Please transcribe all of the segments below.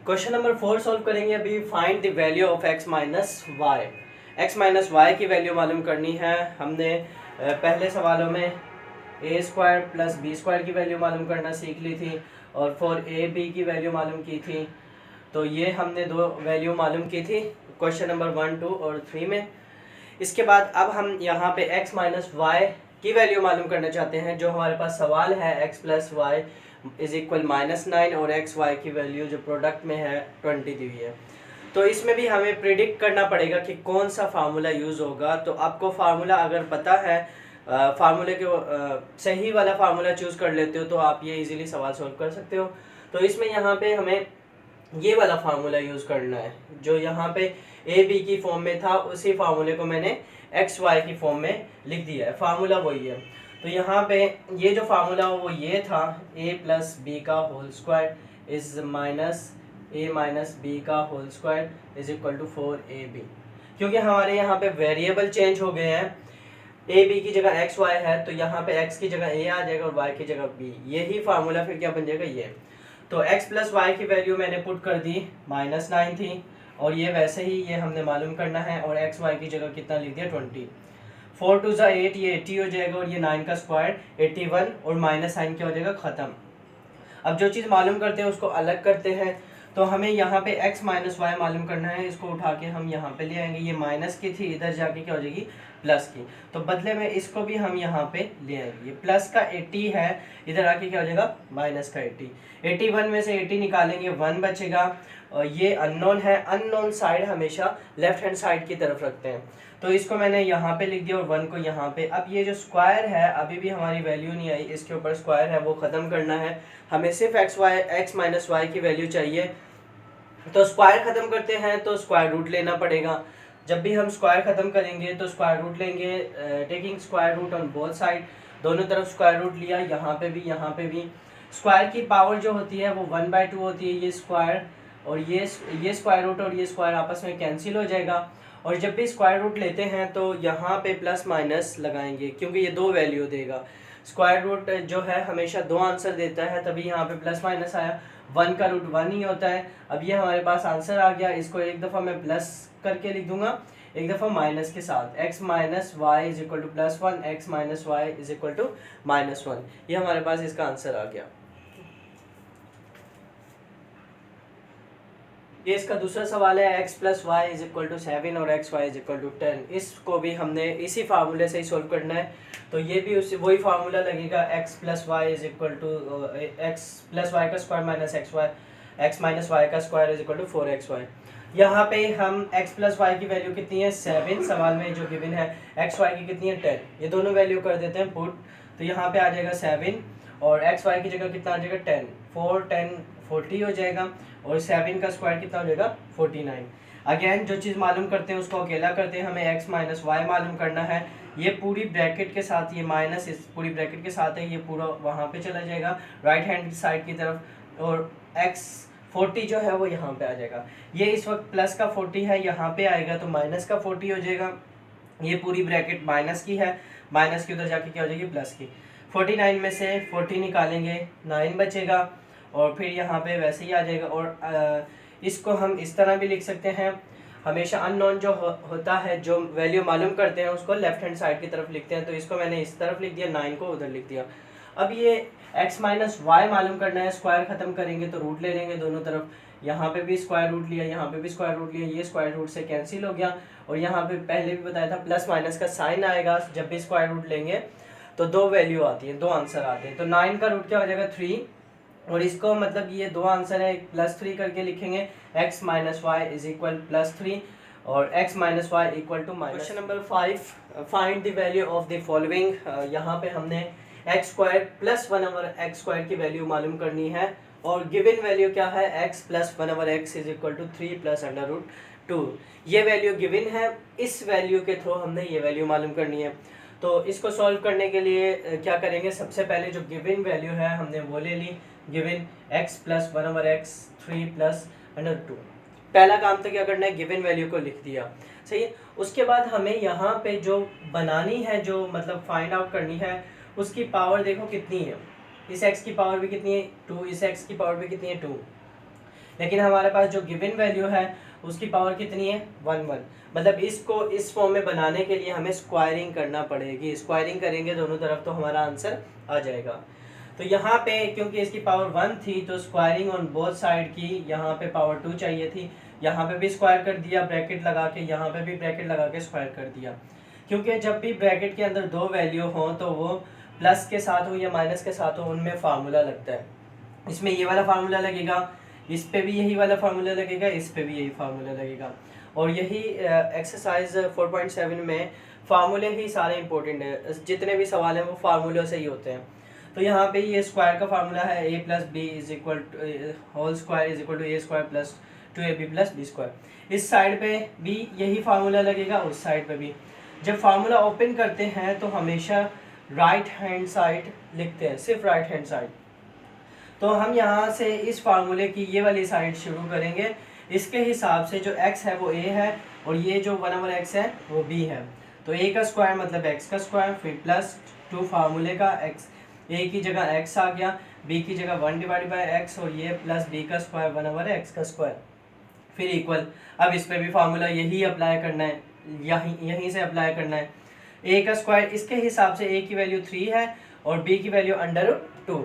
Question number 4 solve करेंगे अभी। Find the value of x minus y. X minus y की value मालूम करनी है। हमने पहले सवालों में a square plus b square की वैल्यू मालूम करना सीख ली थी और फॉर ए बी की वैल्यू मालूम की थी। तो ये हमने दो वैल्यू मालूम की थी क्वेश्चन नंबर 1, 2 और 3 में। इसके बाद अब हम यहाँ पे x माइनस वाई की वैल्यू मालूम करना चाहते हैं। जो हमारे पास सवाल है x plus y is equal -9 और एक्स वाई की वैल्यू जो प्रोडक्ट में है 20 दी हुई है। तो इसमें भी हमें प्रिडिक्ट करना पड़ेगा कि कौन सा फार्मूला यूज़ होगा। तो आपको फार्मूला अगर पता है, फार्मूले के सही वाला फार्मूला चूज़ कर लेते हो तो आप ये इजीली सवाल सॉल्व कर सकते हो। तो इसमें यहाँ पे हमें ये वाला फार्मूला यूज़ करना है जो यहाँ पे ए बी की फॉर्म में था, उसी फार्मूले को मैंने एक्स वाई की फॉर्म में लिख दिया है। फार्मूला वही है। तो यहाँ पे ये जो फार्मूला वो ये था, a प्लस बी का whole square is minus a minus b का whole square is equal to 4ab। क्योंकि हमारे यहाँ पे वेरिएबल चेंज हो गए हैं, ए बी की जगह एक्स वाई है तो यहाँ पे x की जगह a आ जाएगा और y की जगह b। यही फार्मूला फिर क्या बन जाएगा ये। तो x प्लस वाई की वैल्यू मैंने पुट कर दी -9 थी और ये वैसे ही ये हमने मालूम करना है और एक्स वाई की जगह कितना लिख दिया 20। 4 2 8, ये 80 हो जाएगा और ये 9 का स्क्वायर 81 और माइनस साइन क्या हो जाएगा ख़त्म। अब जो चीज़ मालूम करते हैं उसको अलग करते हैं। तो हमें यहाँ पे x माइनस वाई मालूम करना है। इसको उठा के हम यहाँ पे ले आएंगे। ये माइनस की थी, इधर जाके क्या हो जाएगी प्लस की। तो बदले में इसको भी हम यहाँ पे ले आएंगे। ये प्लस का 80 है, इधर आके क्या हो जाएगा माइनस का 80। 81 में से 80 निकालेंगे 1 बचेगा और ये अननोन है। अननोन साइड हमेशा लेफ्ट हैंड साइड की तरफ रखते हैं। तो इसको मैंने यहाँ पे लिख दिया और 1 को यहाँ पे। अब ये जो स्क्वायर है अभी भी हमारी वैल्यू नहीं आई, इसके ऊपर स्क्वायर है वो ख़त्म करना है। हमें सिर्फ एक्स माइनस वाई की वैल्यू चाहिए। तो स्क्वायर ख़त्म करते हैं तो स्क्वायर रूट लेना पड़ेगा। जब भी हम स्क्वायर ख़त्म करेंगे तो स्क्वायर रूट लेंगे, taking square root on both side. दोनों तरफ स्क्वायर रूट लिया, यहाँ पे भी यहाँ पे भी। स्क्वायर की पावर जो होती है वो 1/2 होती है। ये स्क्वायर और ये स्क्वायर रूट और ये स्क्वायर आपस में कैंसिल हो जाएगा। और जब भी स्क्वायर रूट लेते हैं तो यहाँ पे प्लस माइनस लगाएंगे क्योंकि ये दो वैल्यू देगा। स्क्वायर रूट जो है हमेशा दो आंसर देता है, तभी यहाँ पे प्लस माइनस आया। 1 का रूट 1 ही होता है। अब ये हमारे पास आंसर आ गया। इसको एक दफ़ा मैं प्लस करके लिख दूंगा, एक दफ़ा माइनस के साथ। x minus y is equal to +1, एक्स minus y is equal to -1। ये हमारे पास इसका आंसर आ गया। ये इसका दूसरा सवाल है, x plus y is equal to 7 और x y is equal to 10। इसको भी हमने इसी फार्मूले से ही सोल्व करना है। तो ये भी उसी वही फार्मूला लगेगा, x plus y is equal to x plus y का square minus x minus y का square is equal to 4xy। यहाँ पे हम x प्लस वाई की वैल्यू कितनी है 7, सवाल में जो गिवन है। एक्स वाई की कितनी है 10। ये दोनों वैल्यू कर देते हैं पुट। तो यहाँ पे आ जाएगा 7 और एक्स वाई की जगह कितना आ जाएगा 10। 4 10 40 हो जाएगा और 7 का स्क्वायर कितना हो जाएगा 49। अगेन जो चीज़ मालूम करते हैं उसको अकेला करते हैं। हमें x माइनस वाई मालूम करना है। ये पूरी ब्रैकेट के साथ, ये माइनस इस पूरी ब्रैकेट के साथ है, ये पूरा वहाँ पे चला जाएगा राइट हैंड साइड की तरफ और x 40 जो है वो यहाँ पे आ जाएगा। ये इस वक्त प्लस का 40 है, यहाँ पे आएगा तो माइनस का 40 हो जाएगा। ये पूरी ब्रैकेट माइनस की है, माइनस की उधर जाके क्या हो जाएगी प्लस की। 49 में से 40 निकालेंगे 9 बचेगा और फिर यहाँ पे वैसे ही आ जाएगा। और इसको हम इस तरह भी लिख सकते हैं। हमेशा अननोन जो होता है, जो वैल्यू मालूम करते हैं उसको लेफ्ट हैंड साइड की तरफ लिखते हैं। तो इसको मैंने इस तरफ लिख दिया, 9 को उधर लिख दिया। अब ये x माइनस वाई मालूम करना है। स्क्वायर ख़त्म करेंगे तो रूट ले लेंगे दोनों तरफ। यहाँ पे भी स्क्वायर रूट लिया, यहाँ पे भी स्क्वायर रूट लिया, ये स्क्वायर रूट से कैंसिल हो गया। और यहाँ पे पहले भी बताया था प्लस माइनस का साइन आएगा जब भी स्क्वायर रूट लेंगे तो दो वैल्यू आती है, दो आंसर आते हैं। तो 9 का रूट क्या हो जाएगा 3 और इसको मतलब ये दो आंसर है, +3 करके लिखेंगे। x minus y is equal +3 और x minus y equal to minus. Question number 5, find the value of the following. यहाँ पे हमने x square plus 1/x square की वैल्यू मालूम करनी है और गिवन वैल्यू क्या है x plus 1/x is equal to 3 plus √2। ये वैल्यू गिवन है, इस वैल्यू के थ्रू हमने ये वैल्यू मालूम करनी है। तो इसको सॉल्व करने के लिए क्या करेंगे, सबसे पहले जो गिवन वैल्यू है हमने वो ले ली। Given x plus 1/x 3 plus √2। पहला काम तो क्या करना है, गिवन वैल्यू को लिख दिया, सही है। उसके बाद हमें यहाँ पे जो बनानी है, जो मतलब फाइंड आउट करनी है, उसकी पावर देखो कितनी है। इस x की पावर भी कितनी है 2, इस x की पावर भी कितनी है 2। लेकिन हमारे पास जो गिवन वैल्यू है उसकी पावर कितनी है 1 मतलब इसको इस फॉर्म में बनाने के लिए हमें स्क्वायरिंग करना पड़ेगी। स्क्वायरिंग करेंगे दोनों तरफ तो हमारा आंसर आ जाएगा। तो यहाँ पे क्योंकि इसकी पावर 1 थी तो स्क्वायरिंग ऑन बोथ साइड की, यहाँ पे पावर 2 चाहिए थी, यहाँ पे भी स्क्वायर कर दिया ब्रैकेट लगा के, यहाँ पे भी ब्रैकेट लगा के स्क्वायर कर दिया। क्योंकि जब भी ब्रैकेट के अंदर दो वैल्यू हो तो वो प्लस के साथ हो या माइनस के साथ हो उनमें फार्मूला लगता है। इसमें ये वाला फार्मूला लगेगा, इस पे भी यही वाला फार्मूला लगेगा, इस पे भी यही फार्मूला लगेगा। और यही एक्सरसाइज 4.7 में फार्मूले ही सारे इंपॉर्टेंट है, जितने भी सवाल हैं वो फार्मूलों से ही होते हैं। तो यहाँ पे ये स्क्वायर का फार्मूला है a plus b is equal whole square is equal to a square plus 2ab plus b square. इस साइड पे भी यही फार्मूला लगेगा, उस साइड पे भी। जब फार्मूला ओपन करते हैं तो हमेशा राइट हैंड साइड लिखते हैं, सिर्फ राइट हैंड साइड। तो हम यहाँ से इस फार्मूले की ये वाली साइड शुरू करेंगे। इसके हिसाब से जो x है वो a है और ये जो 1/x है वो b है। तो a का स्क्वायर मतलब x का स्क्वायर, फिर प्लस 2 फार्मूले का x, a की जगह x आ गया, b की जगह 1/x और ये प्लस b का स्क्वायर 1/x का स्क्वायर, फिर इक्वल। अब इस पे भी फार्मूला यही अप्लाई करना है, यहीं से अप्लाई करना है। a का स्क्वायर इसके हिसाब से a की वैल्यू 3 है और b की वैल्यू √2।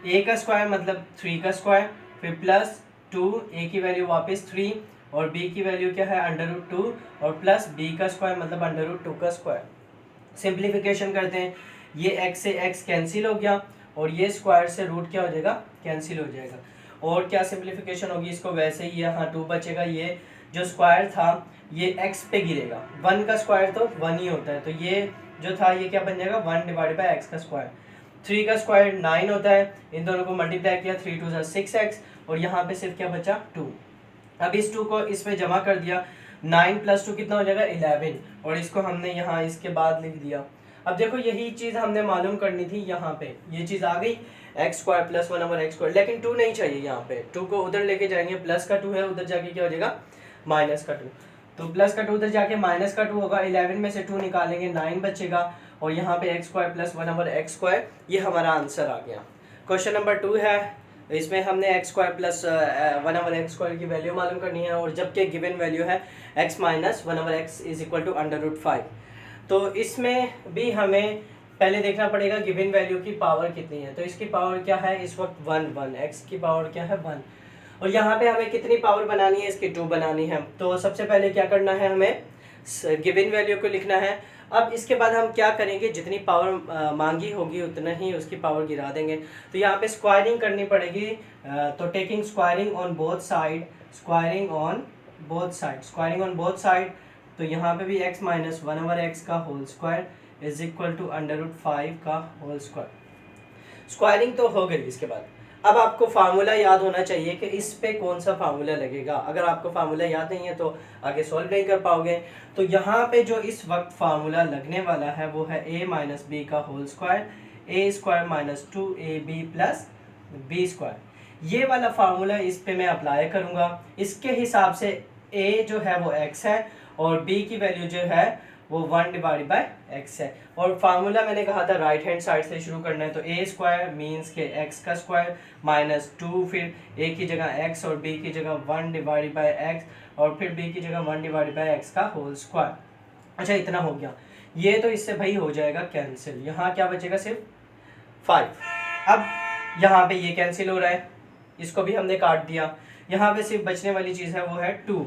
a का स्क्वायर मतलब 3 का स्क्वायर, फिर प्लस 2, a की वैल्यू वापस 3 और b की वैल्यू क्या है √2 और प्लस b का स्क्वायर मतलब √2 का स्क्वायर। सिंप्लीफिकेशन करते हैं, ये x से x कैंसिल हो गया और ये स्क्वायर से रूट क्या हो जाएगा कैंसिल हो जाएगा। और क्या सिंप्लीफिकेशन होगी, इसको वैसे ही यहाँ 2 बचेगा, ये जो स्क्वायर था ये x पे गिरेगा, 1 का स्क्वायर तो 1 ही होता है, तो ये जो था ये क्या बन जाएगा 1/x का स्क्वायर। 3 का स्क्वायर 9 होता है, इन दोनों को मल्टीप्लाई किया 3 2 6x और यहाँ पे सिर्फ क्या बचा 2। अब इस 2 को इसमें जमा कर दिया, 9 + 2 कितना हो जाएगा 11 और इसको हमने यहाँ इसके बाद लिख दिया। अब देखो यही चीज़ हमने मालूम करनी थी, यहाँ पे ये चीज़ आ गई x² + 1/x², लेकिन 2 नहीं चाहिए यहाँ पे, 2 को उधर लेके जाएंगे, प्लस का 2 है उधर जाके क्या हो जाएगा माइनस का 2, तो प्लस का 2 उधर जाके माइनस का 2 होगा, 11 में से 2 निकालेंगे 9 बचेगा और यहाँ पे x² + 1/x², ये हमारा आंसर आ गया। क्वेश्चन नंबर 2 है, इसमें हमने x² + 1/x² की वैल्यू मालूम करनी है और जबकि गिवन वैल्यू है x - 1/x = √5। तो इसमें भी हमें पहले देखना पड़ेगा गिवन वैल्यू की पावर कितनी है। तो इसकी पावर क्या है इस वक्त 1 x की पावर क्या है 1 और यहाँ पे हमें कितनी पावर बनानी है, इसकी 2 बनानी है। तो सबसे पहले क्या करना है, हमें गिवन वैल्यू को लिखना है। अब इसके बाद हम क्या करेंगे, जितनी पावर मांगी होगी उतना ही उसकी पावर गिरा देंगे। तो यहाँ पे स्क्वायरिंग करनी पड़ेगी, तो taking squaring on both side, squaring on both side. तो यहाँ पे भी x - 1/x का whole square is equal to √5 का होल स्क्वायर। स्क्वायरिंग तो हो गई। इसके बाद अब आपको फार्मूला याद होना चाहिए कि इस पे कौन सा फार्मूला लगेगा। अगर आपको फार्मूला याद नहीं है तो आगे सॉल्व नहीं कर पाओगे। तो यहाँ पे जो इस वक्त फार्मूला लगने वाला है वो है a - b का whole square, a² - 2ab plus b²। ये वाला फार्मूला इस पे मैं अप्लाई करूँगा। इसके हिसाब से a जो है वो x है और b की वैल्यू जो है वो 1/x है। और फार्मूला मैंने कहा था राइट हैंड साइड से शुरू करना है, तो a² मीन्स के x का स्क्वायर माइनस 2, फिर a की जगह x और b की जगह 1/x और फिर b की जगह 1/x का होल स्क्वायर। अच्छा इतना हो गया, ये तो इससे भाई हो जाएगा कैंसिल, यहाँ क्या बचेगा सिर्फ 5। अब यहाँ पे ये कैंसिल हो रहा है, इसको भी हमने काट दिया, यहाँ पे सिर्फ बचने वाली चीज़ है वो है 2,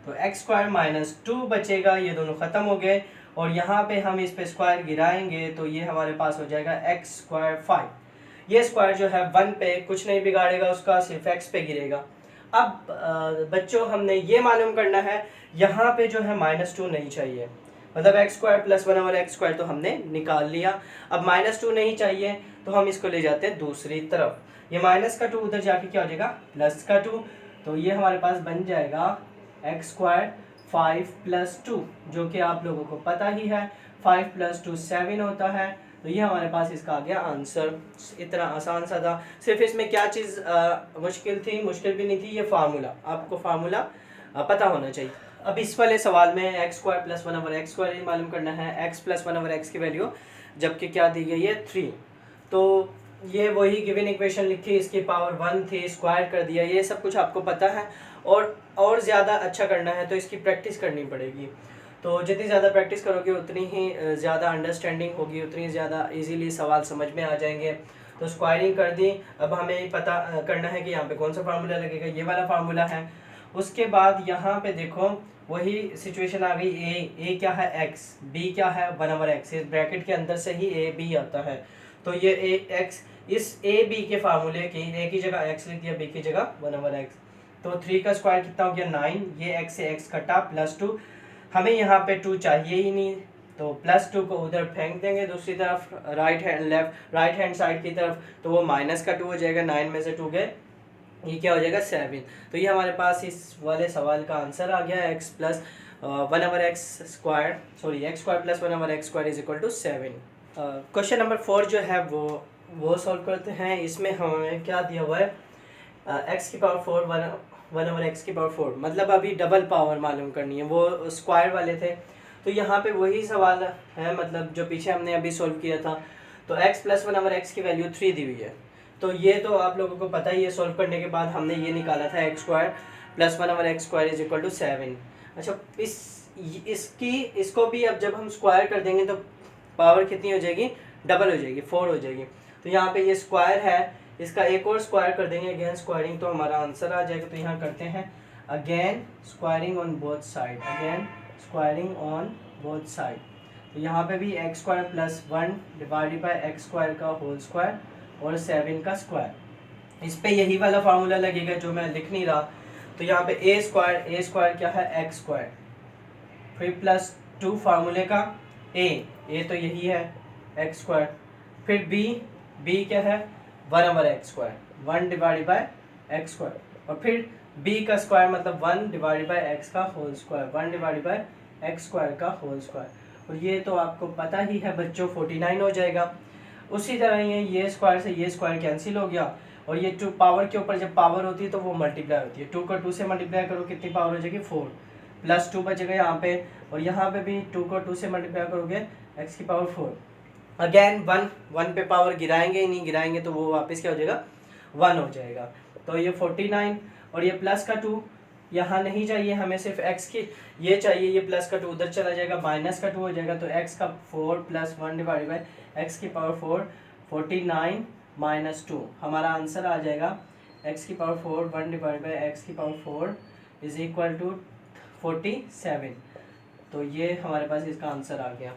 तो x² - 2 बचेगा, ये दोनों ख़त्म हो गए और यहाँ पे हम इस पे स्क्वायर गिराएंगे तो ये हमारे पास हो जाएगा x² 5। ये स्क्वायर जो है 1 पे कुछ नहीं बिगाड़ेगा उसका, सिर्फ x पे गिरेगा। अब बच्चों हमने ये मालूम करना है, यहाँ पे जो है -2 नहीं चाहिए, मतलब x² + 1/x² तो हमने निकाल लिया। अब -2 नहीं चाहिए तो हम इसको ले जाते हैं दूसरी तरफ, ये माइनस का 2 उधर जाके क्या हो जाएगा प्लस का 2, तो ये हमारे पास बन जाएगा x² 5 + 2, जो कि आप लोगों को पता ही है 5 + 2 7 होता है। तो ये हमारे पास इसका आ गया आंसर। इतना आसान सा था, सिर्फ इसमें क्या चीज़ मुश्किल थी, मुश्किल भी नहीं थी, ये फार्मूला, आपको फार्मूला पता होना चाहिए। अब इस वाले सवाल में x² + 1/x² मालूम करना है, x + 1/x की वैल्यू जबकि क्या दी गई है 3। तो ये वही गिवन इक्वेशन लिखी, इसकी पावर 1 थी, स्क्वायर कर दिया, ये सब कुछ आपको पता है। और ज़्यादा अच्छा करना है तो इसकी प्रैक्टिस करनी पड़ेगी। तो जितनी ज़्यादा प्रैक्टिस करोगे उतनी ही ज़्यादा अंडरस्टैंडिंग होगी, उतनी ज़्यादा इजीली सवाल समझ में आ जाएंगे। तो स्क्वायरिंग कर दी। अब हमें पता करना है कि यहाँ पे कौन सा फार्मूला लगेगा, ये वाला फार्मूला है। उसके बाद यहाँ पे देखो वही सिचुएशन आ गई, ए क्या है x, b क्या है 1/x, इस ब्रैकेट के अंदर से ही a b आता है। तो ये a x, इस a b के फार्मूले की a की जगह x लिख दिया, b की जगह 1/x। तो 3 का स्क्वायर कितना हो गया 9, ये x से x कटा +2, हमें यहाँ पे 2 चाहिए ही नहीं, तो +2 को उधर फेंक देंगे दूसरी तरफ, राइट हैंड साइड की तरफ, तो वो -2 हो जाएगा, 9 में से 2 गए, ये क्या हो जाएगा 7। तो ये हमारे पास इस वाले सवाल का आंसर आ गया, x plus 1/x square, sorry x square plus 1/x square is equal to 7। Question number 4 जो है वो सॉल्व करते हैं। इसमें हमें क्या दिया हुआ है, x की पावर 4 1/x की पावर 4, मतलब अभी डबल पावर मालूम करनी है, वो स्क्वायर वाले थे। तो यहाँ पे वही सवाल है, मतलब जो पीछे हमने अभी सॉल्व किया था। तो x प्लस 1/x की वैल्यू 3 दी हुई है, तो ये तो आप लोगों को पता ही है। सॉल्व करने के बाद हमने ये निकाला था x square plus 1/x square is equal to 7। अच्छा, इसको भी अब जब हम स्क्वायर कर देंगे तो पावर कितनी हो जाएगी, डबल हो जाएगी, 4 हो जाएगी। तो यहाँ पे ये स्क्वायर है, इसका एक और स्क्वायर कर देंगे, अगेन स्क्वायरिंग, तो हमारा आंसर आ जाएगा। तो यहाँ करते हैं again squaring on both side, again squaring on both side. तो यहाँ पे भी x square plus 1 divided by x square का होल स्क्वायर और 7 का स्क्वायर। इस पे यही वाला फार्मूला लगेगा जो मैं लिख नहीं रहा। तो यहाँ पे ए स्क्वायर क्या है x स्क्वायर, फिर प्लस 2 फार्मूले का ए तो यही है x स्क्वायर, फिर b क्या है 1/x square, 1 divided by x square, और फिर b का स्क्वायर मतलब 1 डिवाइडेड बाय x का whole square, 1 divided by x square का होल स्क्वायर। और ये तो आपको पता ही है बच्चों, 49 हो जाएगा। उसी तरह ये स्क्वायर से ये स्क्वायर कैंसिल हो गया, और ये 2 पावर के ऊपर जब पावर होती है तो वो मल्टीप्लाई होती है। 2 को 2 से मल्टीप्लाई करो, कितनी पावर हो जाएगी 4, प्लस 2 बचेगा यहाँ पे, और यहाँ पे भी 2 को 2 से मल्टीप्लाई करोगे x की पावर 4। अगेन 1 पे पावर गिराएंगे ही नहीं, गिराएंगे तो वो वापस क्या हो जाएगा 1 हो जाएगा। तो ये 49, और ये प्लस का 2 यहाँ नहीं चाहिए हमें, सिर्फ x की ये चाहिए, ये प्लस का 2 उधर चला जाएगा, माइनस का 2 हो जाएगा। तो x का 4 प्लस 1 डिवाइडेड बाई x की पावर 4, 49 माइनस 2, हमारा आंसर आ जाएगा x की पावर 4 1 डिवाइडेड बाई x की पावर 4 इज इक्वल टू 47। तो ये हमारे पास इसका आंसर आ गया।